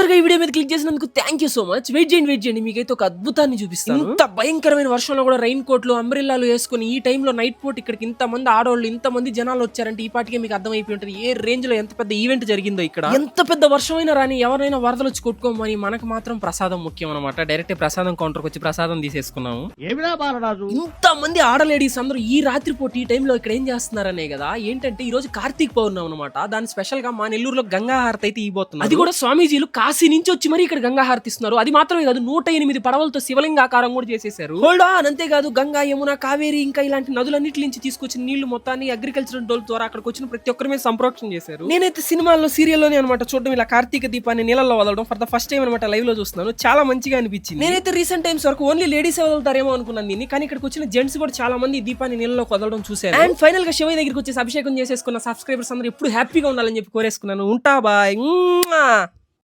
తొందరగా ఈ వీడియో మీద క్లిక్ చేసినందుకు thank you so much. Wait చేయండి మీకైతే ఒక అద్భుతాన్ని చూపిస్తాను. ఇంత భయంకరమైన వర్షంలో కూడా రైన్ కోట్లు అంబ్రెల్లాలు వేసుకుని ఈ టైంలో నైట్ పూట ఇక్కడికి ఇంతమంది ఆడవాళ్ళు ఇంతమంది జనాలు వచ్చారంటే ఈ పాటికే మీకు అర్థమైపోయి ఉంటుంది ఏ రేంజ్ లో ఎంత పెద్ద ఈవెంట్ జరిగిందో ఇక్కడ. ఎంత పెద్ద వర్షమైనా రాని ఎవరైనా వరదలు వచ్చి కొట్టుకోమని మనకు మాత్రం ప్రసాదం ముఖ్యం అనమాట. డైరెక్ట్ ప్రసాదం కౌంటర్కి వచ్చి ప్రసాదం తీసేసుకున్నాము. ఇంత మంది ఆడలేడీస్ అందరూ ఈ రాత్రిపూట ఈ టైంలో ఇక్కడ ఏం చేస్తున్నారనే కదా. ఏంటంటే ఈ రోజు కార్తీక్ పౌర్ణమి అనమాట. దాని స్పెషల్ గా మా నెల్లూరులో గంగా హారతి అయితే ఇవ్వబోతున్నారు. అది కూడా స్వామీజీలు కాశీ నుంచి వచ్చి మరి ఇక్కడ గంగా హారతి ఇస్తున్నారు. అది మాత్రమే కాదు 108 పడవలతో శివలింగాకారం కూడా చేసేసారు. Hold on. అంతేకాదు గంగా, యమున, కావేరి ఇంకా ఇలాంటి నదులన్నిటి నుంచి తీసుకొచ్చిన నీళ్లు మొత్తాన్ని అగ్రికల్చర్ డోల్ ద్వారా అక్కడికి వచ్చిన ప్రతి ఒక్కరి మీద సంప్రోక్షణ చేశారు. నేనైతే సినిమాల్లో సీరియల్లోనే అనమాట చూడడం ఇలా కార్తీక దీపాన్ని నీళ్ళలో వదలడం ఫర్ ద ఫస్ట్ టైం అనమాట లైవ్ లో చూస్తున్నాను. చాలా మంచిగా అనిపించింది. నేనైతే రీసెంట్ టైమ్స్ వరకు ఓన్లీ లేడీస్ వదులుతారేమో అనుకున్నాను దీన్ని, కానీ ఇక్కడికి వచ్చిన జెంట్స్ కూడా చాలా మంది ఈ దీపాన్ని నీళ్ళలో వదలడం చూశారు. అండ్ ఫైనల్ గా శివయ్య దగ్గరికి వచ్చేసి అభిషేకం చేసేసుకున్న సబ్స్క్రైబర్స్ అందరూ ఎప్పుడు హ్యాపీగా ఉండాలని చెప్పి కోరేసుకున్నాను. ఉంటా బాయ్.